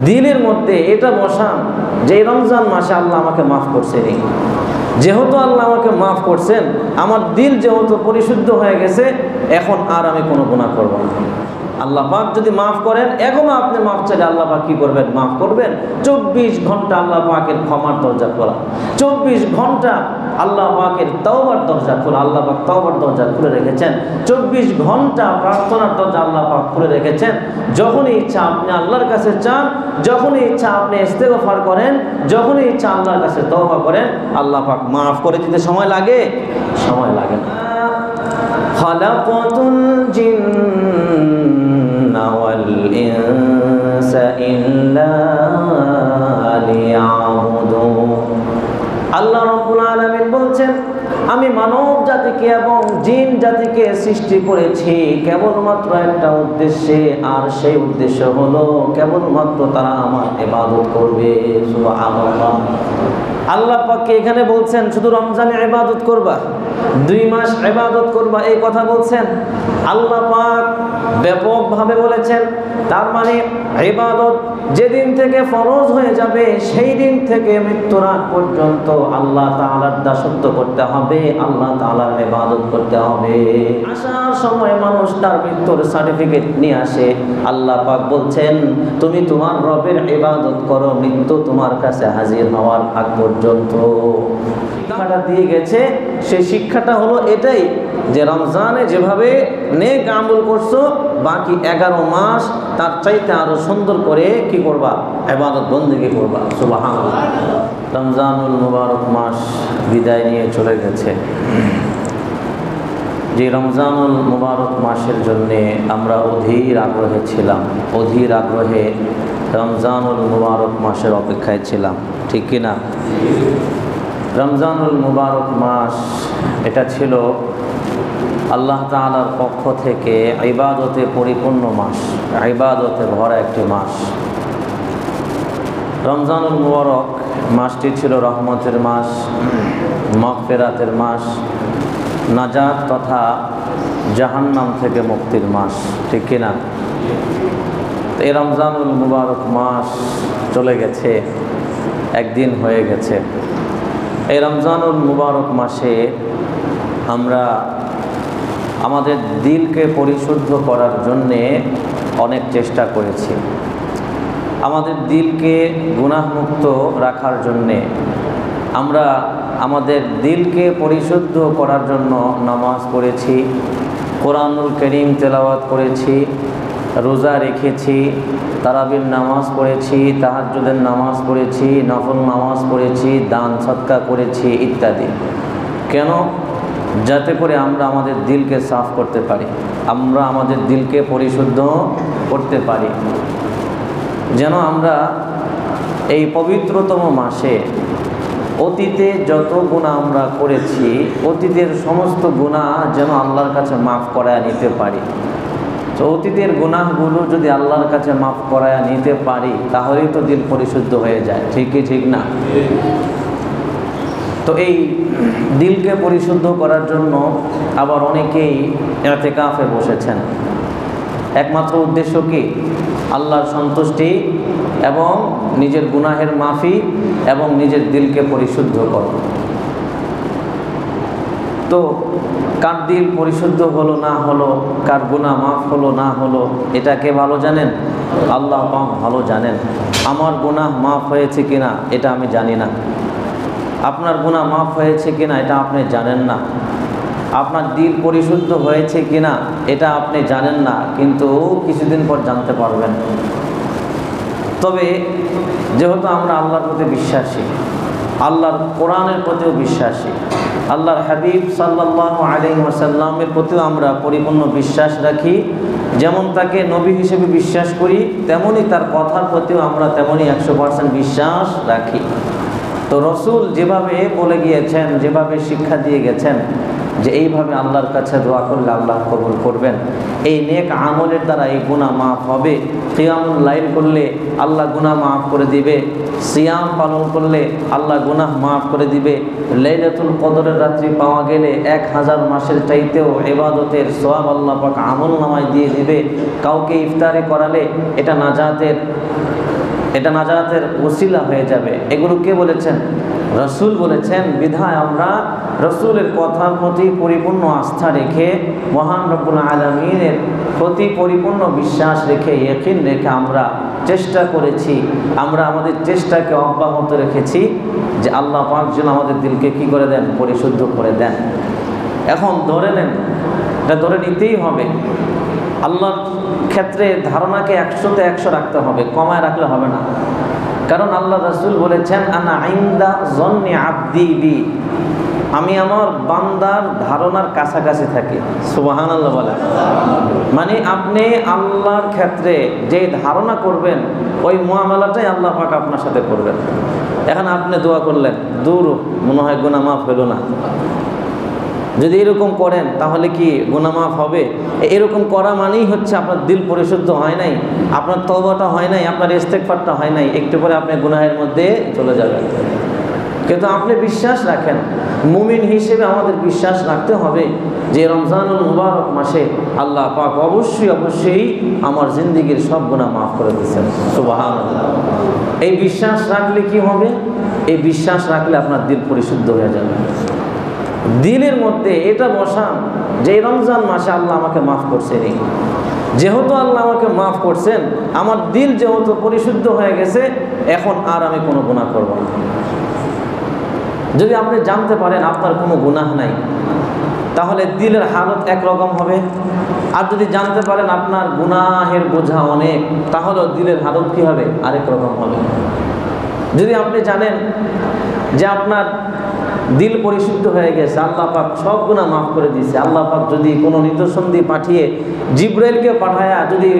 দিলের মধ্যে এটা বসান যে এই রমজান মাসে আল্লাহ আমাকে মাফ করছেন, যেহেতু আল্লাহ আমাকে মাফ করছেন, আমার দিল যেহেতু পরিশুদ্ধ হয়ে গেছে, এখন আর আমি কোনো গুনাহ করব না। আল্লাহ পাক যদি মাফ করেন, এখনো আপনি মাফ চাইলে আল্লাহ পাক কি করবেন? মাফ করবেন। 24 ঘন্টা আল্লাহ পাকের ক্ষমার দরজা খোলা, 24 ঘন্টা আল্লাহ পাকের তওবার দরজা খোলা। আল্লাহ পাক তওবার দরজা খুলে রেখেছেন, 24 ঘন্টা প্রার্থনার দরজা আল্লাহ পাক খুলে রেখেছেন। যখনই ইচ্ছা আপনি আল্লাহর কাছে চান, যখনই ইচ্ছা আপনি ইস্তেগফার করেন, যখনই ইচ্ছা আল্লাহর কাছে তওবা করেন, আল্লাহ পাক মাফ করে দিতে সময় লাগে? সময় লাগে না। খালাকাতুল জিন্না ওয়াল ইনসা ইল্লা লিয়াবুদুন। আল্লাহ রাব্বুল আলামিন বলছেন, আমি মানব জাতিকে এবং জিন জাতিকে সৃষ্টি করেছি কেবলমাত্র একটা উদ্দেশ্যে, আর সেই উদ্দেশ্য হলো কেবলমাত্র তারা আমার ইবাদত করবে। সুবহানাল্লাহ। আল্লাহ পাক এখানে বলছেন শুধু রমজানে ইবাদত করবা, 2 মাস ইবাদত করবা, এই কথা বলছেন? আল্লাহ পাক ব্যাপকভাবে বলেছেন। তার মানে ইবাদত যেদিন থেকে ফরজ হয়ে যাবে সেই দিন থেকে মৃত্যুর আগ পর্যন্ত আল্লাহ তাআলার দাসত্ব করতে হবে, আল্লাহ তাআলার ইবাদত করতে হবে। আসার সময় মানুষ তার মৃত্যুর সার্টিফিকেট নিয়ে আসে। আল্লাহ পাক বলছেন, তুমি তোমার রবের ইবাদত করো মৃত্যু তোমার কাছে হাজির হওয়ার আগ পর্যন্ত। শিক্ষাটা দিয়ে গেছে, সেই শিক্ষাটা হলো এটাই যে রমজানে যেভাবে নেক আমল করছো, বাকি 11 মাস তার চাইতে আরো সুন্দর করে কি করবা? ইবাদত বন্দেগী করবা। সুবহানাল্লাহ। রমজানুল মুবারক মাস বিদায় নিয়ে চলে গেছে। যে রমজানুল মুবারক মাসের জন্যে আমরা অধীর আগ্রহে ছিলাম, অধীর আগ্রহে রমজানুল মুবারক মাসের অপেক্ষায় ছিলাম, ঠিক কিনা? রমজানুল মুবারক মাস এটা ছিল আল্লাহ তাআলার পক্ষ থেকে ইবাদতে পরিপূর্ণ মাস, ইবাদতে ভরা একটি মাস। রমজানুল মুবারক মাসটি ছিল রহমতের মাস, মাগফিরাতের মাস, নাজাত তথা জাহান্নাম থেকে মুক্তির মাস, ঠিক কিনা? এই রমজানুল মুবারক মাস চলে গেছে, একদিন হয়ে গেছে। এই রমজানুল মুবারক মাসে আমরা আমাদের দিলকে পরিশুদ্ধ করার জন্যে অনেক চেষ্টা করেছি, আমাদের দিলকে গুনাহমুক্ত রাখার জন্যে আমরা আমাদের দিলকে পরিশুদ্ধ করার জন্য নামাজ পড়েছি, কোরআনুল কারীম তেলাওয়াত করেছি, রোজা রেখেছি, তারাবির নামাজ পড়েছি, তাহাজ্জুদের নামাজ পড়েছি, নফল নামাজ পড়েছি, দান সদকা করেছি ইত্যাদি। কেন? যাতে করে আমরা আমাদের দিলকে সাফ করতে পারি, আমরা আমাদের দিলকে পরিশুদ্ধ করতে পারি, যেন আমরা এই পবিত্রতম মাসে অতীতে যত গুনাহ আমরা করেছি, অতীতের সমস্ত গুনাহ যেন আল্লাহর কাছে মাফ করায় নিতে পারি। তো অতীতের গুনাহগুলো যদি আল্লাহর কাছে মাফ করায় নিতে পারি, তাহলেই তো দিল পরিশুদ্ধ হয়ে যায়, ঠিকই ঠিক না? তো এই দিলকে পরিশুদ্ধ করার জন্য আবার অনেকেই ইতিকাফে বসেছেন। একমাত্র উদ্দেশ্য কি? আল্লাহর সন্তুষ্টি এবং নিজের গুনাহের মাফি এবং নিজের দিলকে পরিশুদ্ধ করা। তো কার দিল পরিশুদ্ধ হলো না হলো, কার গুনাহ মাফ হলো না হলো, এটা কে ভালো জানেন? আল্লাহ পাক ভালো জানেন। আমার গুনাহ মাফ হয়েছে কিনা এটা আমি জানি না, আপনার গুনাহ মাফ হয়েছে কিনা এটা আপনি জানেন না, আপনার দিল পরিশুদ্ধ হয়েছে কিনা এটা আপনি জানেন না, কিন্তু কিছুদিন পর জানতে পারবেন। তবে যেহেতু আমরা আল্লাহর প্রতি বিশ্বাসী, আল্লাহর কোরআনের প্রতিও বিশ্বাসী, আল্লাহর হাবিব সাল্লাল্লাহু আলাইহি ওয়াসাল্লামের প্রতিও আমরা পরিপূর্ণ বিশ্বাস রাখি, যেমন তাকে নবী হিসেবে বিশ্বাস করি, তেমনি তার কথার প্রতিও আমরা তেমনি 100% বিশ্বাস রাখি। তো রসুল যেভাবে বলে গিয়েছেন, যেভাবে শিক্ষা দিয়ে গেছেন যে এইভাবে আল্লাহর কাছে দোয়া করলে আল্লাহ কবুল করবেন, এই নেক আমলের দ্বারা এই গুনাহ মাফ হবে, কিয়ামুল লাইল করলে আল্লাহ গুনাহ মাফ করে দিবে, সিয়াম পালন করলে আল্লাহ গুনাহ মাফ করে দিবে, লাইলাতুল কদরের রাত্রি পাওয়া গেলে 1000 মাসের চাইতেও ইবাদতের সওয়াব আল্লাহ পাক আমল নামায় দিয়ে দিবে, কাউকে ইফতারি করালে এটা নাজাতের এটা নাজাতের ওসিলা হয়ে যাবে। এগুলো কে বলেছেন? রসুল বলেছেন। বিধায় আমরা রসুলের কথার প্রতি পরিপূর্ণ আস্থা রেখে, মহান রব্বুল আলামিনের প্রতি পরিপূর্ণ বিশ্বাস রেখে, ইয়াকিন রেখে আমরা চেষ্টা করেছি, আমরা আমাদের চেষ্টাকে অব্যাহত রেখেছি যে আল্লাহ পাক যেন আমাদের দিলকে কি করে দেন? পরিশুদ্ধ করে দেন। এখন ধরে নেন, এটা ধরে নিতেই হবে, আল্লাহর ক্ষেত্রে ধারণাকে 100-তে 100 রাখতে হবে, কমায় রাখলে হবে না। কারণ আল্লাহ রাসূল বলেছেন, আনা ইনদা যন্নি আবদি বি, আমি আমার বান্দার ধারণার কাছাকাছি থাকি। সুবহানাল্লাহ বলেন। মানে আপনি আল্লাহর ক্ষেত্রে যে ধারণা করবেন, ওই মুআমালাটাই আল্লাহ পাক আপনার সাথে করবেন। এখন আপনি দোয়া করলেন, দূর মনে হয় গুনাহ মাফ হলো না। যদি এরকম করেন তাহলে কি গুনাহ মাফ হবে? এরকম করা মানেই হচ্ছে আপনার দিল পরিশুদ্ধ হয় নাই, আপনার তওবাটা হয় নাই, আপনার ইস্তেগফারটা হয় নাই। একটু পরে আপনি গুনাহের মধ্যে চলে যাবেন। কিন্তু আপনি বিশ্বাস রাখেন, মুমিন হিসেবে আমাদের বিশ্বাস রাখতে হবে যে রমজানুল মুবারক মাসে আল্লাহ পাক অবশ্যই আমার জিন্দেগির সব গুনাহ মাফ করে দিয়েছেন। সুবহানাল্লাহ। এই বিশ্বাস রাখলে কি হবে? এই বিশ্বাস রাখলে আপনার দিল পরিশুদ্ধ হয়ে যাবে। দিলের মধ্যে এটা বসান যে এই রমজান মাসে আল্লাহ আমাকে মাফ করছেন, যেহেতু আল্লাহ আমাকে মাফ করছেন, আমার দিল যেহেতু পরিশুদ্ধ হয়ে গেছে, এখন আর আমি কোনো গুনাহ করব না। যদি আপনি জানতে পারেন আপনার কোনো গুনাহ নাই, তাহলে দিলের হালত একরকম হবে। আর যদি জানতে পারেন আপনার গুনাহের বোঝা অনেক, তাহলে দিলের হালত কী হবে? আরেক রকম হবে। যদি আপনি জানেন যে আপনার দিল পরিশুদ্ধ হয়ে গেছে, আল্লাহ পাক সব গুনাহ মাফ করে দিয়েছে, আল্লাহ পাক যদি কোনো নিদর্শন দিয়ে পাঠিয়ে, জিব্রাইলকে পাঠায়া যদি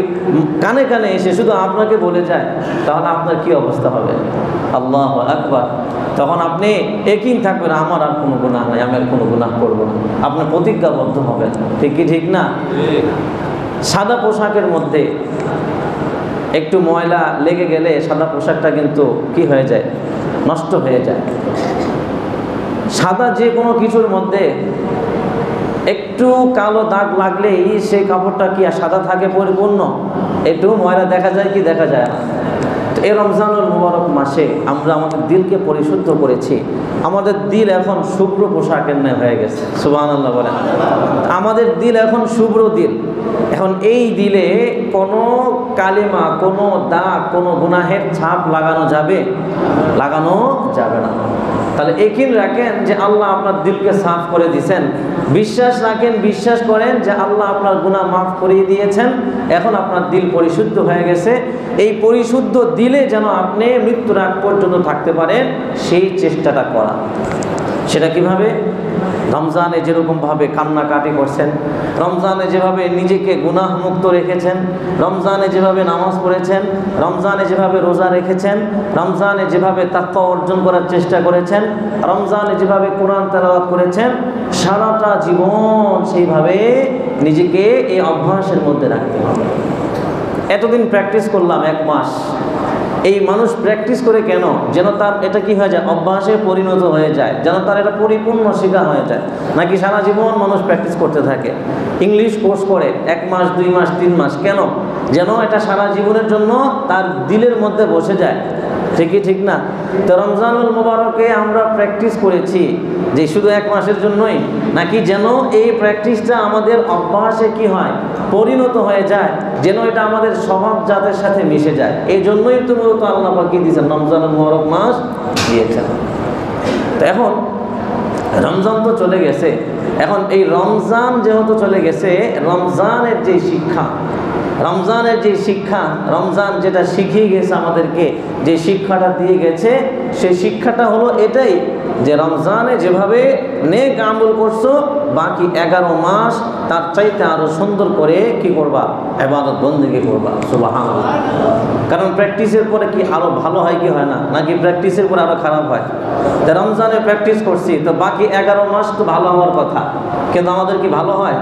কানে কানে এসে শুধু আপনাকে বলে যায়, তাহলে আপনার কি অবস্থা হবে? আল্লাহু আকবার। তখন আপনি একই থাকবেন, আমার আর কোনো গুনাহ নাই, আমি আর কোনো গুনাহ করব না। আপনি প্রতিজ্ঞাবদ্ধ হবেন। ঠিক কি ঠিক না? সাদা পোশাকের মধ্যে একটু ময়লা লেগে গেলে সাদা পোশাকটা কিন্তু কি হয়ে যায়? নষ্ট হয়ে যায়। সাদা যে কোনো কিছুর মধ্যে একটু কালো দাগ লাগলেই সেই কাপড়টা কি আর সাদা থাকে পরিপূর্ণ? একটু ময়লা দেখা যায় কি দেখা যায় না? তো এই রমজানুল মুবারক মাসে আমরা আমাদের দিলকে পরিশুদ্ধ করেছি, আমাদের দিল এখন শুভ্র পোশাকের ন্যায় হয়ে গেছে। সুবহানাল্লাহ বলেন। আমাদের দিল এখন শুভ্র দিল। এখন এই দিলে কোনো কালিমা, কোনো দাগ, কোনো গুনাহের ছাপ লাগানো যাবে? লাগানো যাবে না। তাহলে ইয়াকিন রাখেন যে আল্লাহ আপনার দিলকে সাফ করে দিয়েছেন। বিশ্বাস রাখেন, বিশ্বাস করেন যে আল্লাহ আপনার গুনাহ মাফ করিয়ে দিয়েছেন। এখন আপনার দিল পরিশুদ্ধ হয়ে গেছে। এই পরিশুদ্ধ দিলে যেন আপনি মৃত্যুর আগ পর্যন্ত থাকতে পারেন, সেই চেষ্টাটা করা। সেটা কিভাবে? রমজানে যেরকমভাবে কান্নাকাটি করছেন, রমজানে যেভাবে নিজেকে গুনাহ মুক্ত রেখেছেন, রমজানে যেভাবে নামাজ পড়েছেন, রমজানে যেভাবে রোজা রেখেছেন, রমজানে যেভাবে তাকওয়া অর্জন করার চেষ্টা করেছেন, রমজানে যেভাবে কোরআন তেলাওয়াত করেছেন, সারাটা জীবন সেইভাবে নিজেকে এই অভ্যাসের মধ্যে রাখতে হবে। এতদিন প্র্যাকটিস করলাম 1 মাস। এই মানুষ প্র্যাকটিস করে কেন? যেন তার এটা কি হয়ে যায়? অভ্যাসে পরিণত হয়ে যায়, যেন তার এটা পরিপূর্ণ শেখা হয়ে যায়। নাকি সারা জীবন মানুষ প্র্যাকটিস করতে থাকে, ইংলিশ কোর্স করে 1 মাস 2 মাস 3 মাস, কেন? যেন এটা সারা জীবনের জন্য তার দিলের মধ্যে বসে যায়। ঠিকই ঠিক না? তো রমজানুল মুবারকে আমরা প্র্যাকটিস করেছি যে শুধু 1 মাসের জন্যই, নাকি যেন এই প্র্যাকটিসটা আমাদের অভ্যাসে কি হয়? পরিণত হয়ে যায়, যেন এটা আমাদের স্বভাব জাতের সাথে মিশে যায়। এই জন্যই তো মূলত আল্লাহ পাক কি দিয়েছেন? রমজানুল মুবারক মাস দিয়েছেন। তো এখন রমজান তো চলে গেছে, এখন এই রমজান যেহেতু চলে গেছে, রমজানের যে শিক্ষা, রমজানের যে শিক্ষা, রমজান যেটা শিখিয়ে গেছে আমাদেরকে, যে শিক্ষাটা দিয়ে গেছে, সেই শিক্ষাটা হলো এটাই যে রমজানে যেভাবে নেক আমল করছো, বাকি 11 মাস তার চাইতে আরো সুন্দর করে কি করবা? ইবাদত বন্দেগী করবা। সুবহানাল্লাহ। কারণ প্র্যাকটিসের পরে কি আরো ভালো হয় কি হয় না? নাকি প্র্যাকটিসের পরে আরো খারাপ হয়? তো রমজানে প্র্যাকটিস করছি, তো বাকি 11 মাস তো ভালো হওয়ার কথা, কিন্তু আমাদের কি ভালো হয়?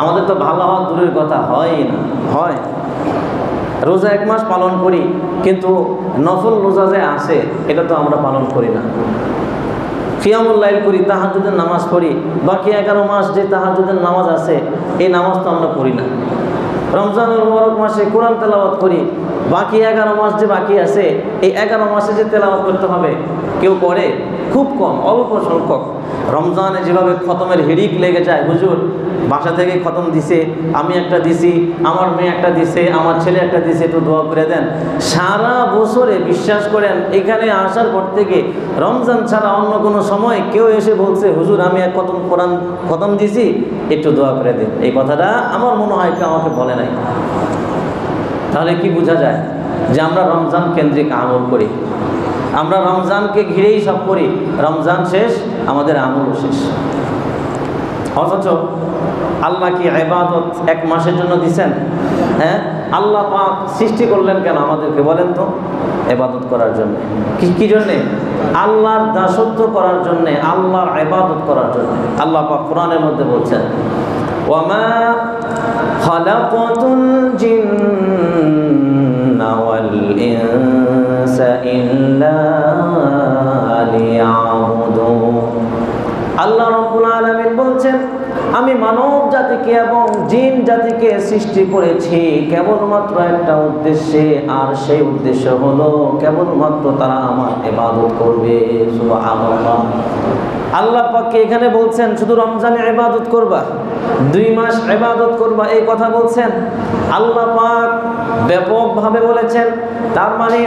আমাদের তো ভালো হওয়া দূরের কথা, হয় না। হয় রোজা 1 মাস পালন করি, কিন্তু নফল রোজা যে আসে এটা তো আমরা পালন করি না। কিয়ামুল লাইল করি, তাহাজ্জুদের নামাজ পড়ি, বাকি 11 মাস যে তাহাজ্জুদের নামাজ আছে এই নামাজ তো আমরা পড়ি না। রমজানুল মুবারক মাসে কোরআন তেলাওয়াত করি, বাকি 11 মাস যে বাকি আছে, এই 11 মাসে যে তেলাওয়াত করতে হবে কেউ করে? খুব কম, অল্প সংখ্যক। রমজানে যেভাবে খতমের হিড়িক লেগে যায়, হুজুর বাসা থেকে খতম দিছে, আমি একটা দিছি, আমার মেয়ে একটা দিছে, আমার ছেলে একটা দিছে, একটু দোয়া করে দেন। সারা বছরে বিশ্বাস করেন এখানে আসার পর থেকে রমজান ছাড়া অন্য কোনো সময় কেউ এসে বলছে হুজুর আমি এক কোরআন খতম দিছি, একটু দোয়া করে দেন, এই কথাটা আমার মনে হয় কেউ আমাকে বলে নাই। তাহলে কি বোঝা যায়? যে আমরা রমজান কেন্দ্রিক আমল করি, আমরা রমজানকে ঘিরেই সব করি, রমজান শেষ আমাদের আমলও শেষ। অথচ আল্লাহ কি ইবাদত এক মাসের জন্য দিছেন? হ্যাঁ, আল্লাহ পাক সৃষ্টি করলেন কেন আমাদেরকে বলেন তো? ইবাদত করার জন্য। কি জন্যে? আল্লাহর দাসত্ব করার জন্যে, আল্লাহর ইবাদত করার জন্য। আল্লাহ পাক কোরআনের মধ্যে বলছেন ওয়ামা খালাকাতুল জিন্না ওয়াল ইনসা ইল্লা লিয়াবুদুন। আল্লাহ রাব্বুল আলামিন বলছেন আমি মানব জাতিকে এবং জিন জাতিকে সৃষ্টি করেছি কেবলমাত্র একটা উদ্দেশ্যে, আর সেই উদ্দেশ্য হলো কেবলমাত্র তারা আমার ইবাদত করবে। সুবহানাল্লাহ। আল্লাহ পাক এখানে বলছেন শুধু রমজানে ইবাদত করবা, 2 মাস ইবাদত করবা, এই কথা বলছেন। আল্লাহ পাক ব্যাপকভাবে বলেছেন। তার মানে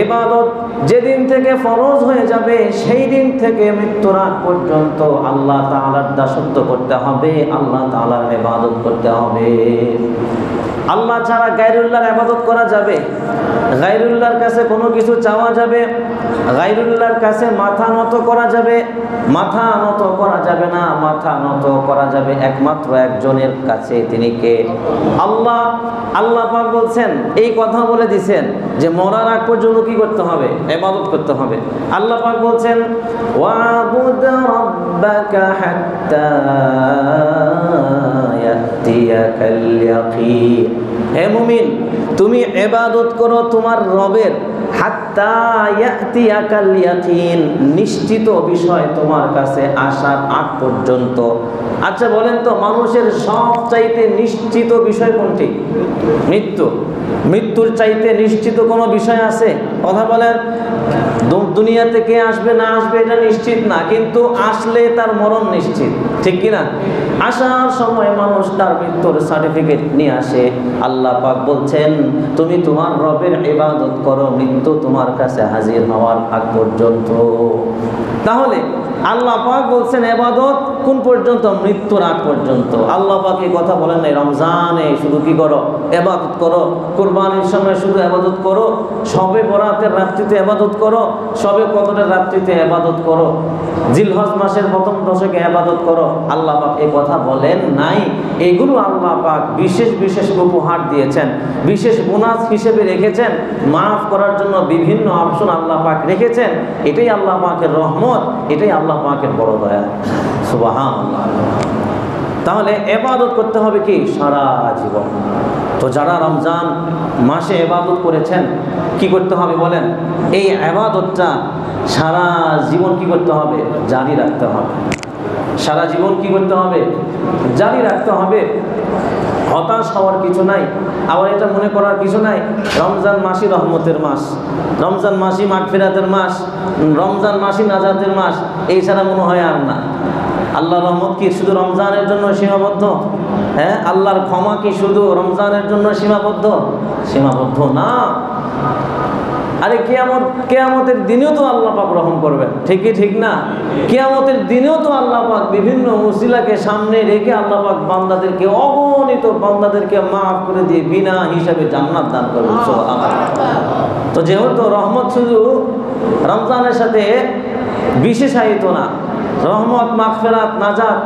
ইবাদত যেদিন থেকে ফরজ হয়ে যাবে সেই দিন থেকে মৃত্যুর আগ পর্যন্ত আল্লাহ তাআলার দাসত্ব করতে হবে, আল্লাহ তাআলার ইবাদত করতে হবে। আল্লাহ ছাড়া গায়রুল্লাহর ইবাদত করা যাবে, গায়রুল্লাহর কাছে কোনো কিছু চাওয়া যাবে, গায়রুল্লাহর কাছে মাথা নত করা যাবে, মাথা নত করা যাবে না, মাথা নত করা যাবে একমাত্র একজনের কাছে। তিনি কে? আল্লাহ। আল্লাহ পাক বলছেন, এই কথা বলে দিয়েছেন যে মরার আগ পর্যন্ত কি করতে হবে? ইবাদত করতে হবে। আল্লাহ পাক বলছেন ওয়াবুদ রাব্বাকা হাত্তা ইয়াতিয়াকাল ইয়াকিন। হে মুমিন, তুমি ইবাদত করো তোমার রবের, হাত্তা ইয়াতিয়াকাল ইয়াকিন, নিশ্চিত বিষয় তোমার কাছে আসার আগ পর্যন্ত। আচ্ছা বলেন তো, মানুষের সবচাইতে নিশ্চিত বিষয় কোনটি? মৃত্যু। মৃত্যুর চাইতে নিশ্চিত কোনো বিষয় আছে? কথা বলেন। দুনিয়াতে কে আসবে না আসবে এটা নিশ্চিত না, কিন্তু আসলে তার মরণ নিশ্চিত, ঠিক কিনা? আসার সময় মানুষ তার মৃত্যুর সার্টিফিকেট নিয়ে আসে। আল্লাহ পাক বলছেন তুমি তোমার রবের ইবাদত করো মৃত্যু তোমার কাছে হাজির হওয়ার আগ পর্যন্ত। তাহলে আল্লাহ পাক বলছেন ইবাদত কোন পর্যন্ত? মৃত্যুর আগ পর্যন্ত। আল্লাহ পাক এই কথা বলেন নাই রমজানে শুধু কি করো? ইবাদত করো। কুরবানির সময় শুধু ইবাদত করো, শবে বরাতের রাত্রিতে ইবাদত করো, শবে কদরের রাত্রিতে ইবাদত করো, জিলহজ মাসের প্রথম দশকে ইবাদত করো। আল্লাহ পাক এই কথা বলেন নাই। এগুলো আল্লাহ পাক বিশেষ বিশেষ উপহার দিয়েছেন, বিশেষ বোনাস হিসেবে রেখেছেন, মাফ করার জন্য বিভিন্ন অপশন আল্লাহ পাক রেখেছেন। এটাই আল্লাহ পাকের রহমত, এটাই আল্লাহ পাকের বড় দয়া। সুবহানাল্লাহ। তাহলে ইবাদত করতে হবে কি? সারা জীবন। তো যারা রমজান মাসে ইবাদত করেছেন কি করতে হবে বলেন? এই ইবাদতটা সারা জীবন কি করতে হবে? জারি রাখতে হবে। সারা জীবন কি করতে হবে? জারি রাখতে হবে। হতাশ হওয়ার কিছু নাই, আবার এটা মনে করার কিছু নাই রমজান মাসই রহমতের মাস, রমজান মাসই মাগফিরাতের মাস, রমজান মাসই নাজাতের মাস, এই ছাড়া মনে হয় আর না। আল্লাহর রহমত কি শুধু রমজানের জন্য সীমাবদ্ধ? হ্যাঁ, আল্লাহর ক্ষমা কি শুধু রমজানের জন্য সীমাবদ্ধ? সীমাবদ্ধ না। আরে কিয়ামতের দিনেও তো আল্লাহ পাক রহম করবেন, ঠিকই ঠিক না? কিয়ামতের দিনেও তো আল্লাহ পাক বিভিন্ন মুসিলাকে সামনে রেখে আল্লাহ পাক বান্দাদেরকে, অগণিত বান্দাদেরকে মাফ করে দিয়ে বিনা হিসাবে জান্নাত দান করবেন। সুবহানাল্লাহ। তো যেহেতু রহমত শুধু রমজানের সাথে বিশেষায়িত না, রহমত, মাগফিরাত, নাজাত,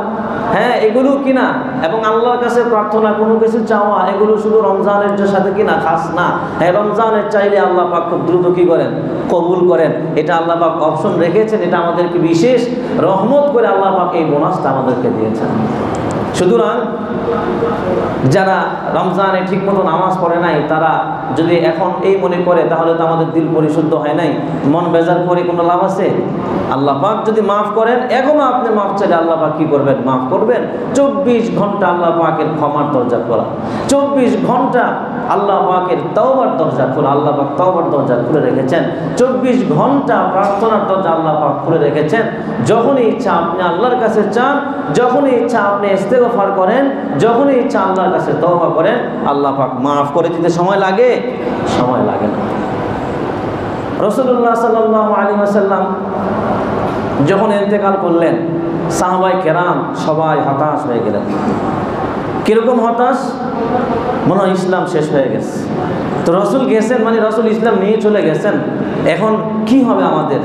হ্যাঁ এগুলো কিনা এবং আল্লাহর কাছে প্রার্থনা, কোনো কিছু চাওয়া, এগুলো শুধু রমজানের সাথে কিনা খাস না। হ্যাঁ, রমজানের চাইলে আল্লাহ পাক খুব দ্রুত কি করেন? কবুল করেন। এটা আল্লাহ পাক অপশন রেখেছেন, এটা আমাদেরকে বিশেষ রহমত করে আল্লাহ পাক এই বোনাসটা আমাদেরকে দিয়েছেন। সুতরাং যারা রমজানে ঠিক মতো নামাজ পড়ে নাই, তারা যদি এখন এই মনে করে তাহলে তো আমাদের দিল পরিশুদ্ধ হয় নাই, মন বেজার করে কোনো লাভ আছে? আল্লাহ পাক যদি মাফ করেন, এখনো আপনি মাফ চাইলে আল্লাহ পাক কি করবেন? মাফ করবেন। 24 ঘন্টা আল্লাহ পাকের ক্ষমার দরজা খোলা, 24 ঘন্টা আল্লাহ পাকের তওবার দরজা খোলা, আল্লাহ পাক তওবার দরজা খুলে রেখেছেন। 24 ঘন্টা প্রার্থনার দরজা আল্লাহ পাক খুলে রেখেছেন। যখনই ইচ্ছা আপনি আল্লাহর কাছে চান, যখনই ইচ্ছা আপনি ইস্তেগফার করেন, যখনই ইচ্ছা আল্লাহর কাছে তওবা করেন, আল্লাহ পাক মাফ করে দিতে সময় লাগে? সময় লাগে না। রাসূলুল্লাহ সাল্লাল্লাহু আলাইহি ওয়াসাল্লাম যখন ইন্তেকাল করলেন, সাহাবায়ে কেরাম সবাই হতাশ হয়ে গেলেন। কিরকম হতাশ? মনে হয় ইসলাম শেষ হয়ে গেছে। তো রসুল গেছেন মানে রসুল ইসলাম নিয়ে চলে গেছেন, এখন কি হবে আমাদের?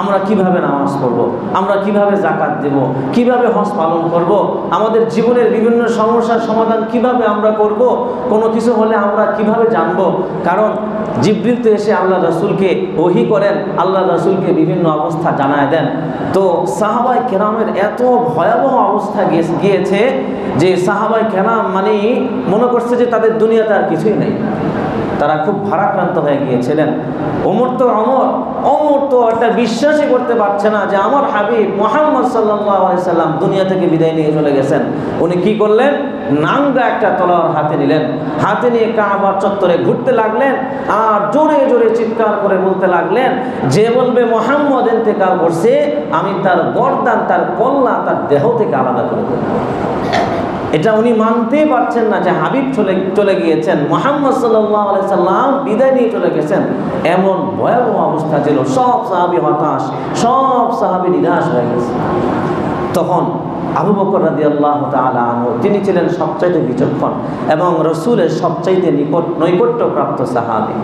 আমরা কিভাবে নামাজ পড়ব? আমরা কিভাবে যাকাত দেব? কিভাবে হজ পালন করব? আমাদের জীবনের বিভিন্ন সমস্যার সমাধান কিভাবে আমরা করব? কোনো কিছু হলে আমরা কিভাবে জানব? কারণ জিবরিল তো এসে আল্লাহ রসুলকে ওহী করেন, আল্লাহ রসুলকে বিভিন্ন অবস্থা জানায় দেন। তো সাহাবায়ে কেরামের এত ভয়াবহ অবস্থা গিয়েছে যে সাহাবায়ে কেরাম মানে মনে করছে যে তাদের দুনিয়াতে আর কিছুই নেই। তারা খুব ভারাক্রান্ত হয়ে গিয়েছিলেন। ওমর তো একটা বিশ্বাসই করতে পারছে না যে আমার হাবিব মুহাম্মদ সাল্লাল্লাহু আলাইহি সাল্লাম দুনিয়া থেকে বিদায় নিয়ে চলে গেছেন। উনি কি করলেন? নাঙ্গা একটা তলোয়ার হাতে নিলেন, হাতে নিয়ে কাবার চত্বরে ঘুরতে লাগলেন আর জোরে জোরে চিৎকার করে বলতে লাগলেন, যে বলবে মুহাম্মদ ইন্তেকাল করছে, আমি তার গর্দান, তার কল্লা তার দেহ থেকে আলাদা করে দেব। এটা উনি মানতেই পারছেন না যে হাবিব চলে গিয়েছেন, মুহাম্মদ সাল্লাল্লাহু আলাইহি সাল্লাম বিদায় নিয়ে চলে গেছেন। এমন ভয়াবহ অবস্থা ছিল, সব সাহাবী হতাশ, সব সাহাবী নিরাশ হয়ে গেছে। তখন আবু বকর রাদিয়াল্লাহু তাআলা আনহু, তিনি ছিলেন সবচাইতে বিচক্ষণ এবং রাসূলের সবচাইতে নৈকট্যপ্রাপ্ত সাহাবী।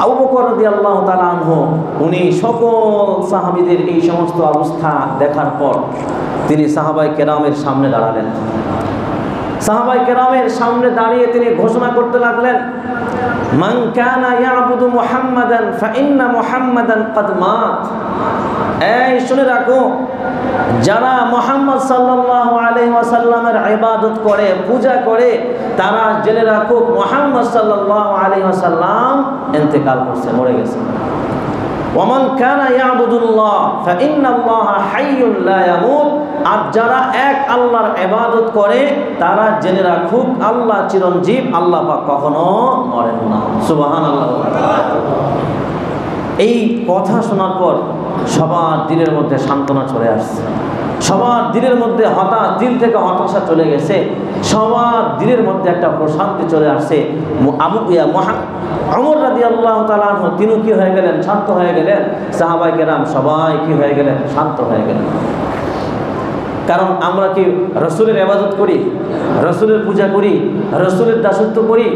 আবু বকর রাদিয়াল্লাহু তাআলা আনহু উনি সকল সাহাবীদের এই সমস্ত অবস্থা দেখার পর তিনি সাহাবায়ে কেরামের সামনে দাঁড়ালেন। সাহাবায়ে কেরামের সামনে দাঁড়িয়ে তিনি ঘোষণা করতে লাগলেন, মান কানা ইয়াবুদু মুহাম্মাদান ফাইন্না মুহাম্মাদান ক্বাদ মাত। এই শুনে রাখো, যারা মুহাম্মদ সাল্লাল্লাহু আলাইহি ওয়াসাল্লামের ইবাদত করে, পূজা করে, তারা জেনে রাখো মুহাম্মদ সাল্লাল্লাহু আলাইহি ওয়াসাল্লাম ইন্তেকাল করছে, মরে গেছে। ওয়ামান কানা ইয়াবুদুল্লাহ ফাইন্নাল্লাহা হাইয়্যুন লা ইয়ামুত। আর যারা এক আল্লাহর ইবাদত করে, তারা জেনে রাখুক আল্লাহ চিরঞ্জীব, আল্লাহ পাক কখনো মরেন না। সুবহানাল্লাহ। এই কথা শোনার পর সবার দিলের মধ্যে সান্ত্বনা চলে আসছে, সবার দিলের মধ্যে দিল থেকে হতাশা চলে গেছে, সবার দিলের মধ্যে একটা প্রশান্তি চলে আসছে। ওমর রাদিয়াল্লাহু তাআলা আনহু তিনি কি হয়ে গেলেন? শান্ত হয়ে গেলেন। সাহাবায়ে কেরাম সবাই কি হয়ে গেলেন? শান্ত হয়ে গেলেন। কারণ আমরা কি রাসূলের ইবাদত করি, রাসূলের পূজা করি, রাসূলের দাসত্ব করি?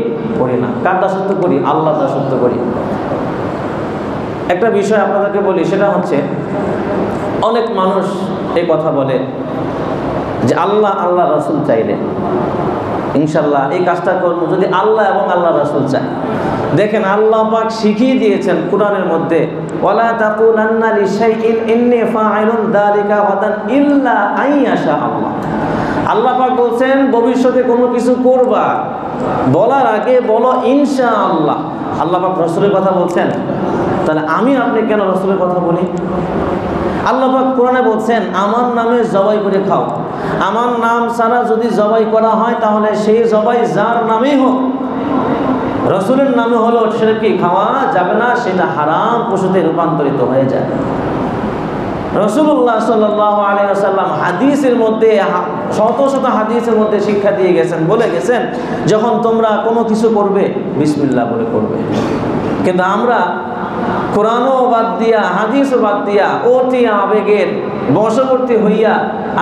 করি না। কার দাসত্ব করি? আল্লাহর দাসত্ব করি। একটা বিষয় আপনাদেরকে বলি, সেটা হচ্ছে অনেক মানুষ এই কথা বলে যে আল্লাহ রাসূল চাইলে ইনশাআল্লাহ এই কাজটা করব যদি আল্লাহ এবং আল্লাহ রাসূল চায়। দেখেন আল্লাহ পাক শিখিয়ে দিয়েছেন কোরআনের মধ্যে, ওয়ালা তাকুলান্না লিশাইইন ইন্নী ফাইলুন যালিকা গাদান ইল্লা আইয়াশা আল্লাহ। আল্লাহ পাক বলছেন ভবিষ্যতে কোনো কিছু করবা, বলার আগে বলো ইনশাআল্লাহ। আল্লাহ পাক রাসূলের কথা বলছেন, তাহলে আমি আপনি কেন রাসূলের কথা বলি? আল্লাহ পাক কোরআনে বলছেন আমার নামে জবাই করে খাও। আমার নাম ছাড়া যদি জবাই করা হয় তাহলে সেই জবাই যার নামেই হোক, রাসূলের নামে হলো সেটা কি খাওয়া যাবে না, সেটা হারাম পশুতে রূপান্তরিত হয়ে যায়। রাসূলুল্লাহ সাল্লাল্লাহু আলাইহি ওয়াসাল্লাম হাদিসের মধ্যে শত শত হাদিসের মধ্যে শিক্ষা দিয়ে গেছেন, বলে গেছেন যখন তোমরা কোনো কিছু করবে বিসমিল্লাহ বলে করবে। কিন্তু আমরা কোরআনও বাদ দিয়া, হাদিসও বাদ দিয়া, অতি আবেগের বশবর্তী হইয়া